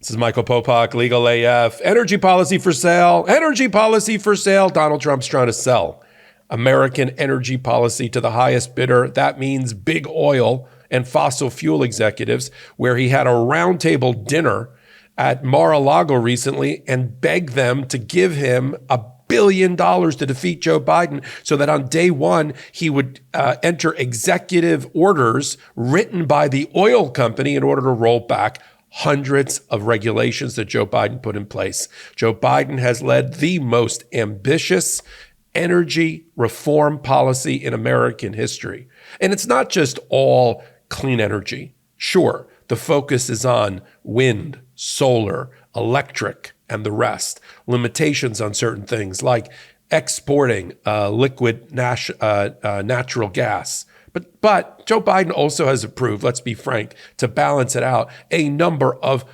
This is Michael Popok, Legal AF. Energy policy for sale. Energy policy for sale. Donald Trump's trying to sell American energy policy to the highest bidder. That means big oil and fossil fuel executives, where he had a roundtable dinner at Mar-a-Lago recently and begged them to give him $1 billion to defeat Joe Biden so that on day one, he would enter executive orders written by the oil company in order to roll back hundreds of regulations that Joe Biden put in place. Joe Biden has led the most ambitious energy reform policy in American history. And it's not just all clean energy. Sure, the focus is on wind, solar, electric, and the rest. Limitations on certain things like exporting liquid natural gas. But Joe Biden also has approved, let's be frank, to balance it out, a number of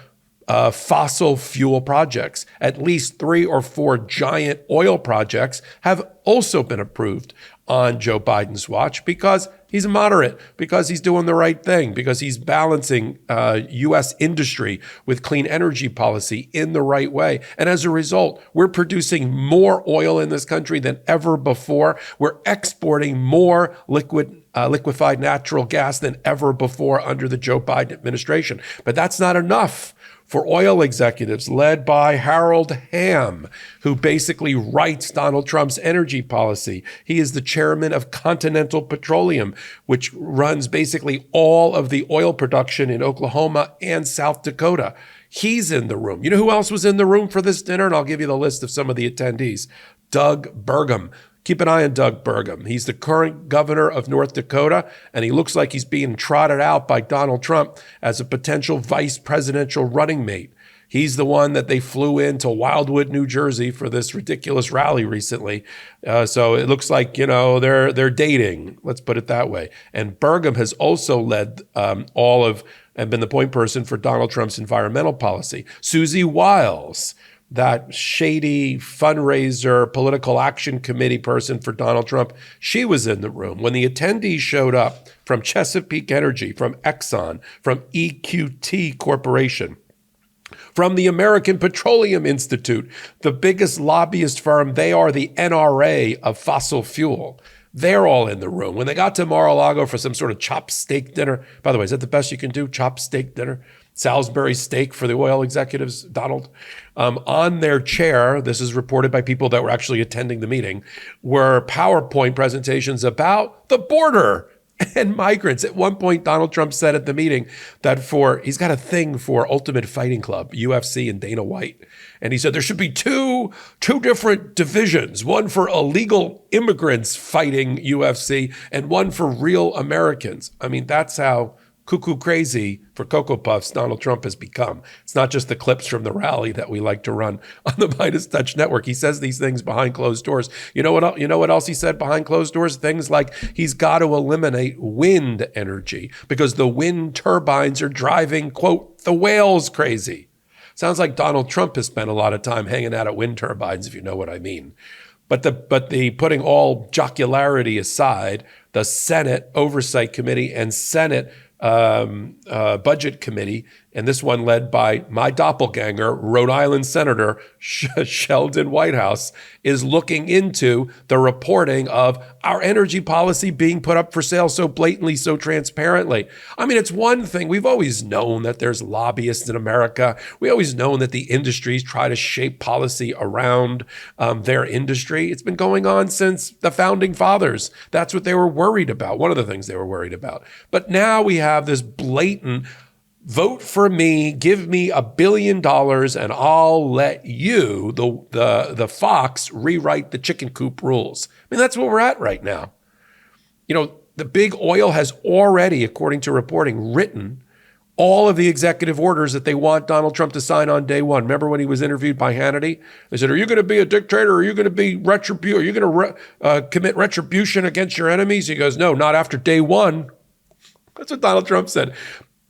fossil fuel projects. At least 3 or 4 giant oil projects have also been approved on Joe Biden's watch because he's a moderate, because he's doing the right thing, because he's balancing U.S. industry with clean energy policy in the right way. And as a result, we're producing more oil in this country than ever before. We're exporting more liquefied natural gas than ever before under the Joe Biden administration. But that's not enough for oil executives led by Harold Hamm, who basically writes Donald Trump's energy policy. He is the chairman of Continental Petroleum, which runs basically all of the oil production in Oklahoma and South Dakota. He's in the room. You know who else was in the room for this dinner? And I'll give you the list of some of the attendees. Doug Burgum. Keep an eye on Doug Burgum. He's the current governor of North Dakota, and he looks like he's being trotted out by Donald Trump as a potential vice presidential running mate. He's the one that they flew into Wildwood, New Jersey for this ridiculous rally recently. So it looks like, they're dating. Let's put it that way. And Burgum has also led and been the point person for Donald Trump's environmental policy. Susie Wiles, that shady fundraiser, political action committee person for Donald Trump, she was in the room. When the attendees showed up from Chesapeake Energy, from Exxon, from EQT Corporation, from the American Petroleum Institute, the biggest lobbyist firm, they are the NRA of fossil fuel. They're all in the room. When they got to Mar-a-Lago for some sort of chopped steak dinner, by the way, is that the best you can do, chopped steak dinner? Salisbury steak for the oil executives, Donald. On their chair, this is reported by people that were actually attending the meeting, were PowerPoint presentations about the border and migrants. At one point, Donald Trump said at the meeting that he's got a thing for Ultimate Fighting Club, UFC and Dana White. And he said there should be two different divisions, one for illegal immigrants fighting UFC and one for real Americans. I mean, that's how cuckoo crazy for Cocoa Puffs Donald Trump has become. It's not just the clips from the rally that we like to run on the MeidasTouch network. He says these things behind closed doors. You know what else he said behind closed doors? Things like he's got to eliminate wind energy because the wind turbines are driving, quote, the whales crazy. Sounds like Donald Trump has spent a lot of time hanging out at wind turbines, if you know what I mean. But the putting all jocularity aside, the Senate Oversight Committee and Senate Budget Committee, and this one led by my doppelganger, Rhode Island Senator Sheldon Whitehouse, is looking into the reporting of our energy policy being put up for sale so blatantly, so transparently. I mean, it's one thing. We've always known that there's lobbyists in America. We always known that the industries try to shape policy around their industry. It's been going on since the founding fathers. That's what they were worried about. One of the things they were worried about. But now we have this blatant vote for me, give me $1 billion, and I'll let you, the fox, rewrite the chicken coop rules. I mean, that's where we're at right now. The big oil has already, according to reporting, written all of the executive orders that they want Donald Trump to sign on day one. Remember when he was interviewed by Hannity? They said, are you going to be a dictator? Are you going to be Are you going to commit retribution against your enemies? He goes, no, not after day one. That's what Donald Trump said.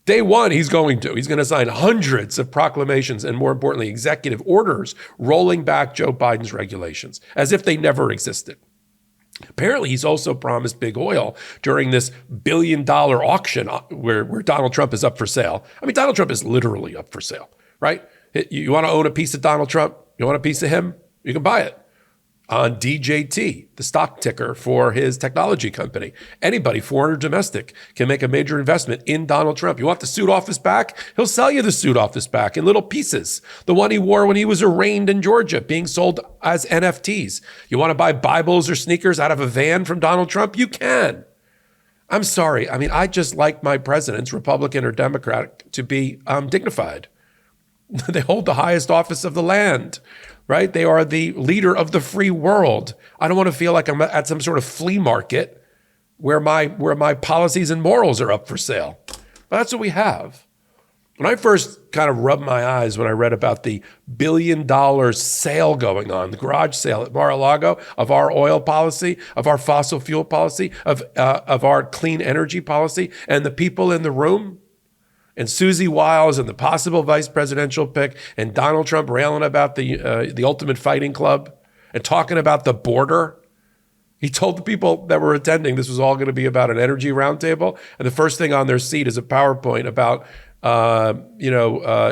Day one, he's going to sign hundreds of proclamations and, more importantly, executive orders rolling back Joe Biden's regulations as if they never existed. Apparently, he's also promised big oil during this $1 billion auction where Donald Trump is up for sale. I mean, Donald Trump is literally up for sale. right? You want to own a piece of Donald Trump? You want a piece of him? You can buy it on DJT, the stock ticker for his technology company. Anybody, foreign or domestic, can make a major investment in Donald Trump. You want the suit off his back? He'll sell you the suit off his back in little pieces. The one he wore when he was arraigned in Georgia, being sold as NFTs. You want to buy Bibles or sneakers out of a van from Donald Trump? You can. I'm sorry. I mean, I just like my presidents, Republican or Democrat, to be dignified. They hold the highest office of the land, right? They are the leader of the free world. I don't want to feel like I'm at some sort of flea market where my policies and morals are up for sale. But that's what we have. When I first kind of rubbed my eyes when I read about the $1 billion sale going on, the garage sale at Mar-a-Lago of our oil policy, of our fossil fuel policy, of our clean energy policy, and the people in the room, and Susie Wiles and the possible vice presidential pick, and Donald Trump railing about the ultimate fighting club and talking about the border. He told the people that were attending this was all going to be about an energy roundtable, and the first thing on their seat is a PowerPoint about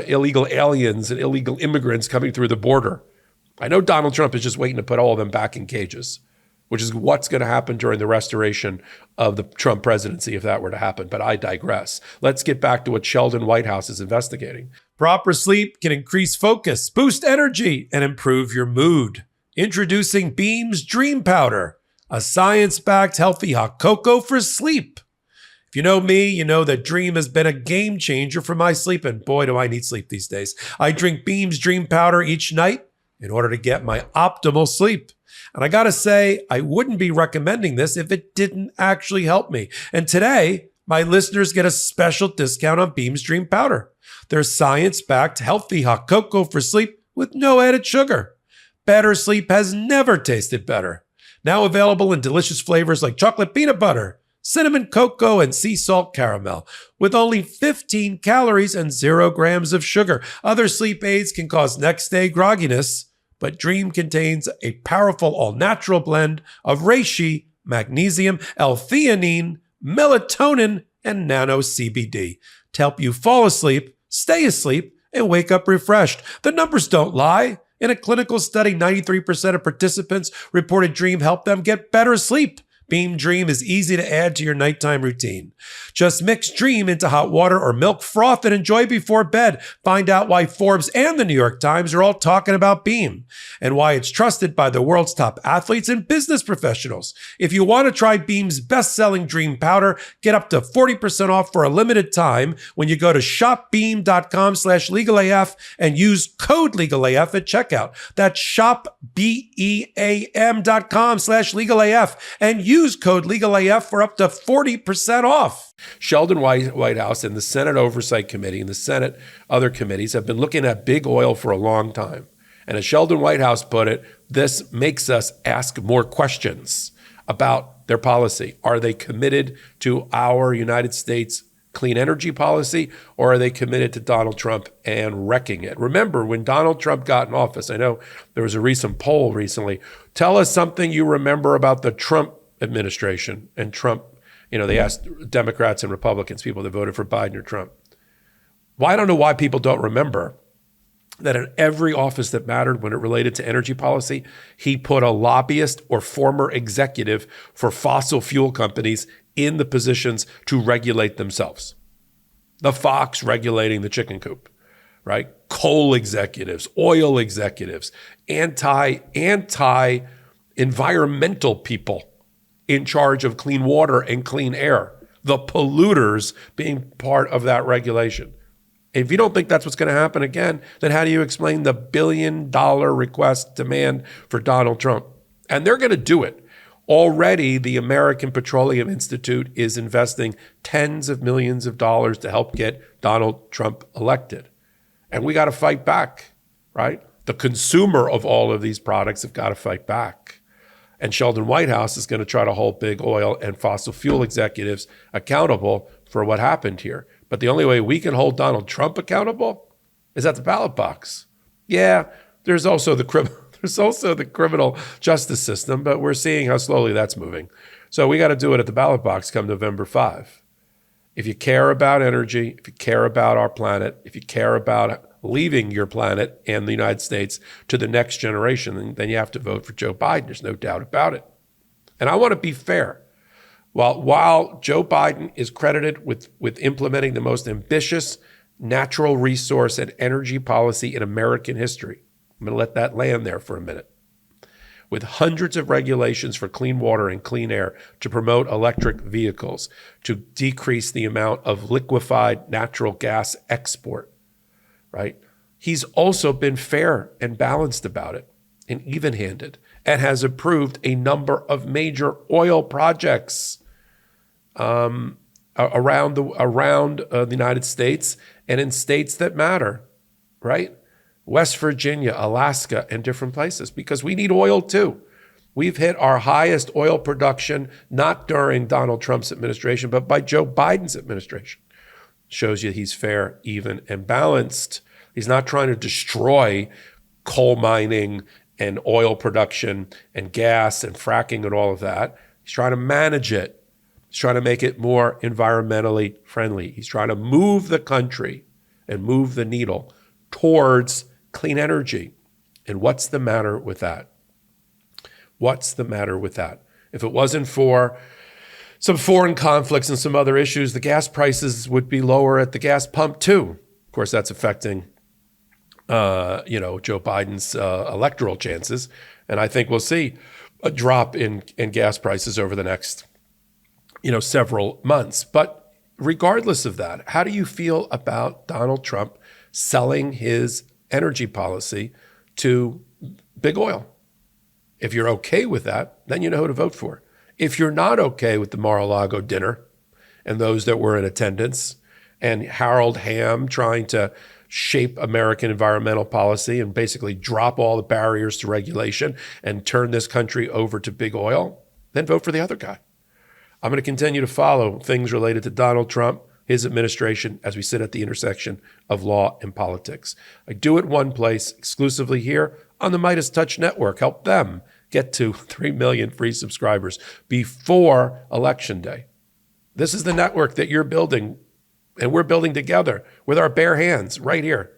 illegal aliens and illegal immigrants coming through the border. I know Donald Trump is just waiting to put all of them back in cages, which is what's going to happen during the restoration of the Trump presidency if that were to happen. But I digress. Let's get back to what Sheldon Whitehouse is investigating. Proper sleep can increase focus, boost energy, and improve your mood. Introducing Beam's Dream Powder, a science-backed healthy hot cocoa for sleep. If you know me, you know that Dream has been a game changer for my sleep, and boy, do I need sleep these days. I drink Beam's Dream Powder each night in order to get my optimal sleep. And I gotta say, I wouldn't be recommending this if it didn't actually help me. And today, my listeners get a special discount on Beam's Dream Powder. Their science-backed healthy hot cocoa for sleep with no added sugar. Better sleep has never tasted better. Now available in delicious flavors like chocolate peanut butter, cinnamon cocoa, and sea salt caramel, with only 15 calories and 0 grams of sugar. Other sleep aids can cause next-day grogginess, but Dream contains a powerful all-natural blend of reishi, magnesium, L-theanine, melatonin, and nano CBD to help you fall asleep, stay asleep, and wake up refreshed. The numbers don't lie. In a clinical study, 93% of participants reported Dream helped them get better sleep. Beam Dream is easy to add to your nighttime routine. Just mix Dream into hot water or milk froth and enjoy before bed. Find out why Forbes and the New York Times are all talking about Beam and why it's trusted by the world's top athletes and business professionals. If you want to try Beam's best-selling Dream Powder, get up to 40% off for a limited time when you go to shopbeam.com/legalaf and use code legalaf at checkout. That's shopbeam.com/legalaf and use code LegalAF for up to 40% off. Sheldon Whitehouse and the Senate Oversight Committee and the Senate other committees have been looking at big oil for a long time. And as Sheldon Whitehouse put it, this makes us ask more questions about their policy. Are they committed to our United States clean energy policy, or are they committed to Donald Trump and wrecking it? Remember, when Donald Trump got in office, I know there was a recent poll recently. Tell us something you remember about the Trump administration and Trump. They asked Democrats and Republicans, people that voted for Biden or Trump. Well, I don't know why people don't remember that in every office that mattered when it related to energy policy, he put a lobbyist or former executive for fossil fuel companies in the positions to regulate themselves. The fox regulating the chicken coop, right? Coal executives, oil executives, anti-environmental people in charge of clean water and clean air, the polluters being part of that regulation. If you don't think that's what's going to happen again, then how do you explain the $1 billion request demand for Donald Trump? And they're going to do it. Already, the American Petroleum Institute is investing tens of millions of dollars to help get Donald Trump elected. And we got to fight back, right? The consumer of all of these products have got to fight back. And Sheldon Whitehouse is going to try to hold big oil and fossil fuel executives accountable for what happened here. But the only way we can hold Donald Trump accountable is at the ballot box. Yeah, there's also the criminal justice system, but we're seeing how slowly that's moving. So we got to do it at the ballot box come November 5. If you care about energy, if you care about our planet, if you care about leaving your planet and the United States to the next generation, then you have to vote for Joe Biden. There's no doubt about it. And I want to be fair. While Joe Biden is credited with implementing the most ambitious natural resource and energy policy in American history, I'm going to let that land there for a minute, with hundreds of regulations for clean water and clean air to promote electric vehicles, to decrease the amount of liquefied natural gas export, right? He's also been fair and balanced about it and even-handed, and has approved a number of major oil projects around the United States and in states that matter, right? West Virginia, Alaska, and different places, because we need oil too. We've hit our highest oil production, not during Donald Trump's administration, but by Joe Biden's administration. Shows you he's fair, even, and balanced. He's not trying to destroy coal mining and oil production and gas and fracking and all of that. He's trying to manage it. He's trying to make it more environmentally friendly. He's trying to move the country and move the needle towards clean energy. And what's the matter with that? What's the matter with that? If it wasn't for some foreign conflicts and some other issues, the gas prices would be lower at the gas pump too. Of course, that's affecting Joe Biden's electoral chances. And I think we'll see a drop in gas prices over the next, several months. But regardless of that, how do you feel about Donald Trump selling his energy policy to big oil? If you're okay with that, then you know who to vote for. If you're not okay with the Mar-a-Lago dinner and those that were in attendance, and Harold Hamm trying to shape American environmental policy and basically drop all the barriers to regulation and turn this country over to big oil, then vote for the other guy. I'm going to continue to follow things related to Donald Trump, his administration, as we sit at the intersection of law and politics. I do it one place, exclusively here on the MeidasTouch Network. Help them get to 3 million free subscribers before Election Day. This is the network that you're building, and we're building together with our bare hands right here.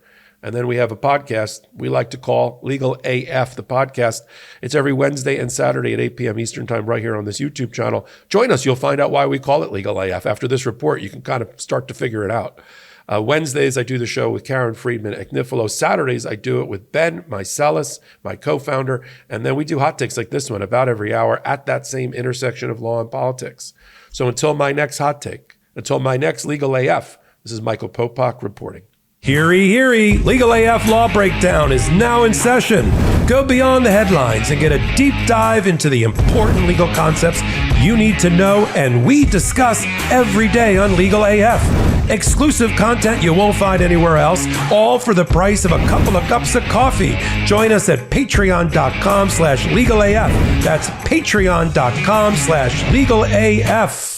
And then we have a podcast we like to call Legal AF, the podcast. It's every Wednesday and Saturday at 8 p.m. Eastern time right here on this YouTube channel. Join us. You'll find out why we call it Legal AF. After this report, you can kind of start to figure it out. Wednesdays, I do the show with Karen Friedman at Knifilo. Saturdays, I do it with Ben Mycelis, my co-founder. And then we do hot takes like this one about every hour at that same intersection of law and politics. So until my next hot take, until my next Legal AF, this is Michael Popok reporting. Heary, heary, Legal AF Law Breakdown is now in session. Go beyond the headlines and get a deep dive into the important legal concepts you need to know, and we discuss every day on Legal AF. Exclusive content you won't find anywhere else, all for the price of a couple of cups of coffee. Join us at patreon.com/legalaf. That's patreon.com/legalaf.